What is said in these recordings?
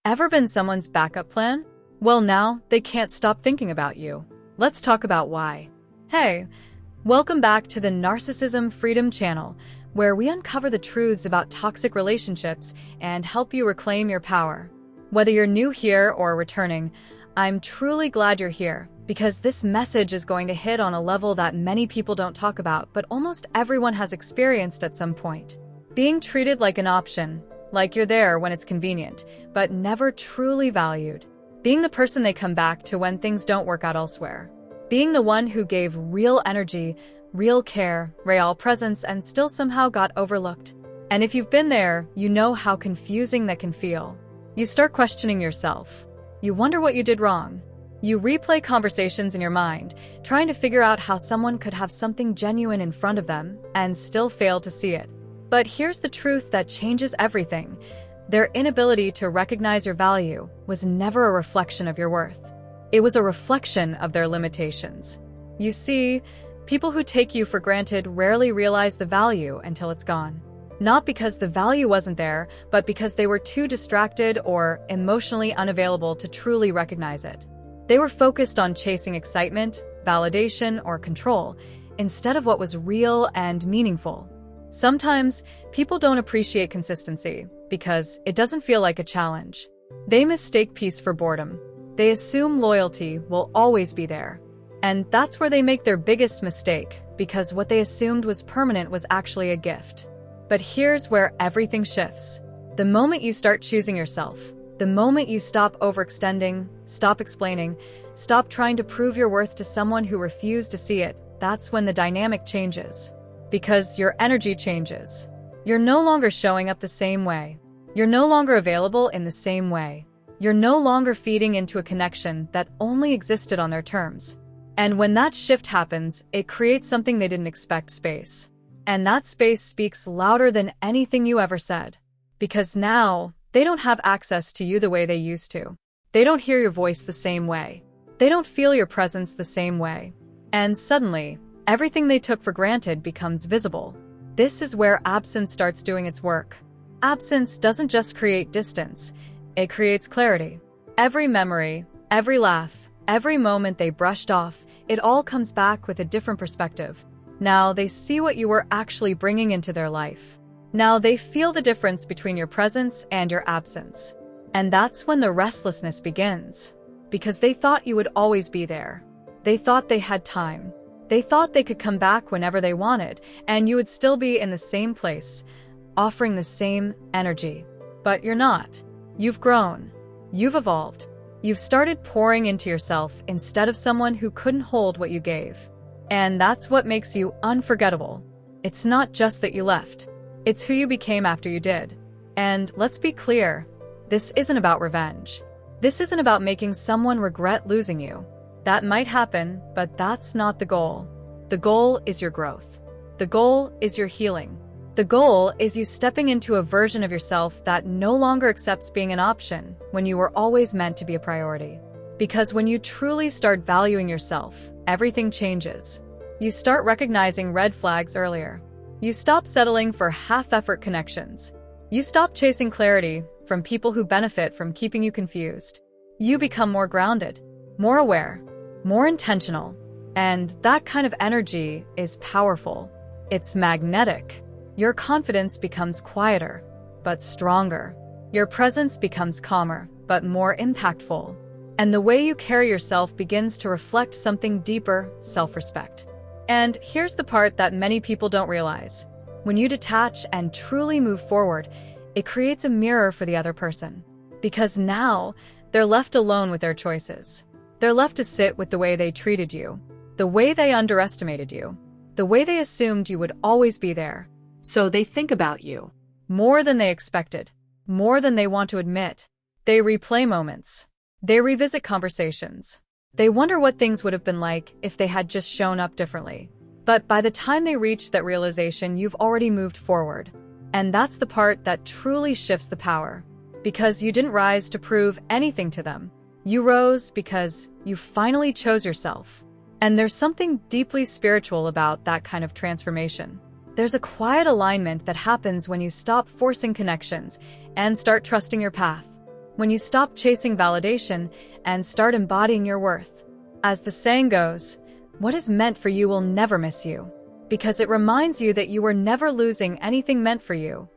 Ever been someone's backup plan? Well, now they can't stop thinking about you. Let's talk about why. Hey, welcome back to the Narcissism Freedom channel, where we uncover the truths about toxic relationships and help you reclaim your power. Whether you're new here or returning, I'm truly glad you're here, because this message is going to hit on a level that many people don't talk about, but almost everyone has experienced at some point. Being treated like an option, like you're there when it's convenient, but never truly valued. Being the person they come back to when things don't work out elsewhere. Being the one who gave real energy, real care, real presence, and still somehow got overlooked. And if you've been there, you know how confusing that can feel. You start questioning yourself. You wonder what you did wrong. You replay conversations in your mind, trying to figure out how someone could have something genuine in front of them and still fail to see it. But here's the truth that changes everything. Their inability to recognize your value was never a reflection of your worth. It was a reflection of their limitations. You see, people who take you for granted rarely realize the value until it's gone. Not because the value wasn't there, but because they were too distracted or emotionally unavailable to truly recognize it. They were focused on chasing excitement, validation, or control, instead of what was real and meaningful. Sometimes, people don't appreciate consistency because it doesn't feel like a challenge. They mistake peace for boredom. They assume loyalty will always be there. And that's where they make their biggest mistake, because what they assumed was permanent was actually a gift. But here's where everything shifts. The moment you start choosing yourself, the moment you stop overextending, stop explaining, stop trying to prove your worth to someone who refused to see it, that's when the dynamic changes. Because your energy changes. You're no longer showing up the same way. You're no longer available in the same way. You're no longer feeding into a connection that only existed on their terms. And when that shift happens, it creates something they didn't expect: space. And that space speaks louder than anything you ever said. Because now, they don't have access to you the way they used to. They don't hear your voice the same way. They don't feel your presence the same way. And suddenly, everything they took for granted becomes visible. This is where absence starts doing its work. Absence doesn't just create distance, it creates clarity. Every memory, every laugh, every moment they brushed off, it all comes back with a different perspective. Now they see what you were actually bringing into their life. Now they feel the difference between your presence and your absence. And that's when the restlessness begins. Because they thought you would always be there. They thought they had time. They thought they could come back whenever they wanted, and you would still be in the same place, offering the same energy. But you're not. You've grown. You've evolved. You've started pouring into yourself instead of someone who couldn't hold what you gave. And that's what makes you unforgettable. It's not just that you left. It's who you became after you did. And let's be clear, this isn't about revenge. This isn't about making someone regret losing you. That might happen, but that's not the goal. The goal is your growth. The goal is your healing. The goal is you stepping into a version of yourself that no longer accepts being an option when you were always meant to be a priority. Because when you truly start valuing yourself, everything changes. You start recognizing red flags earlier. You stop settling for half-effort connections. You stop chasing clarity from people who benefit from keeping you confused. You become more grounded, more aware, more intentional. And that kind of energy is powerful. It's magnetic. Your confidence becomes quieter, but stronger. Your presence becomes calmer, but more impactful. And the way you carry yourself begins to reflect something deeper: self-respect. And here's the part that many people don't realize. When you detach and truly move forward, it creates a mirror for the other person. Because now, they're left alone with their choices. They're left to sit with the way they treated you, the way they underestimated you, the way they assumed you would always be there. So they think about you more than they expected, more than they want to admit. They replay moments. They revisit conversations. They wonder what things would have been like if they had just shown up differently. But by the time they reach that realization, you've already moved forward. And that's the part that truly shifts the power. Because you didn't rise to prove anything to them. You rose because you finally chose yourself. And there's something deeply spiritual about that kind of transformation. There's a quiet alignment that happens when you stop forcing connections and start trusting your path. When you stop chasing validation and start embodying your worth. As the saying goes, what is meant for you will never miss you, because it reminds you that you were never losing anything meant for you.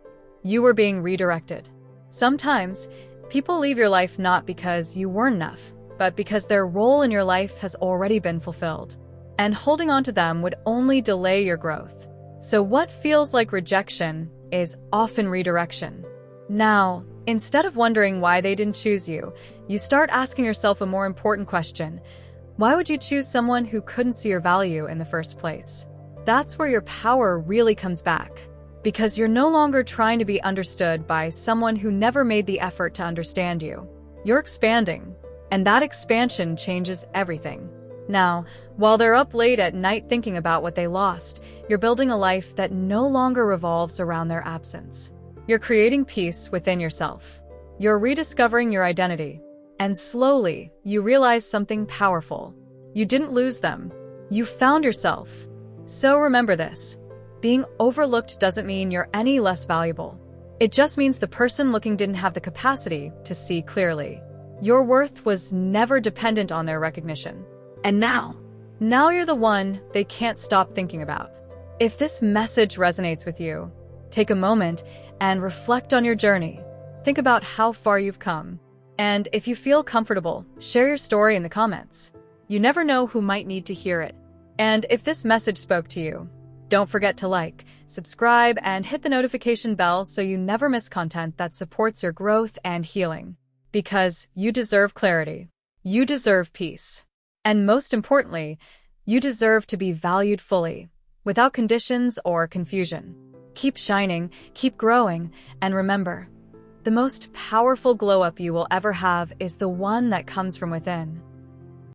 You were being redirected. Sometimes, people leave your life not because you weren't enough, but because their role in your life has already been fulfilled. And holding on to them would only delay your growth. So what feels like rejection is often redirection. Now, instead of wondering why they didn't choose you, you start asking yourself a more important question. Why would you choose someone who couldn't see your value in the first place? That's where your power really comes back. Because you're no longer trying to be understood by someone who never made the effort to understand you. You're expanding, and that expansion changes everything. Now, while they're up late at night thinking about what they lost, you're building a life that no longer revolves around their absence. You're creating peace within yourself. You're rediscovering your identity. And slowly, you realize something powerful. You didn't lose them. You found yourself. So remember this. Being overlooked doesn't mean you're any less valuable. It just means the person looking didn't have the capacity to see clearly. Your worth was never dependent on their recognition. And now you're the one they can't stop thinking about. If this message resonates with you, take a moment and reflect on your journey. Think about how far you've come. And if you feel comfortable, share your story in the comments. You never know who might need to hear it. And if this message spoke to you, don't forget to like, subscribe, and hit the notification bell so you never miss content that supports your growth and healing. Because you deserve clarity. You deserve peace. And most importantly, you deserve to be valued fully, without conditions or confusion. Keep shining, keep growing, and remember, the most powerful glow-up you will ever have is the one that comes from within.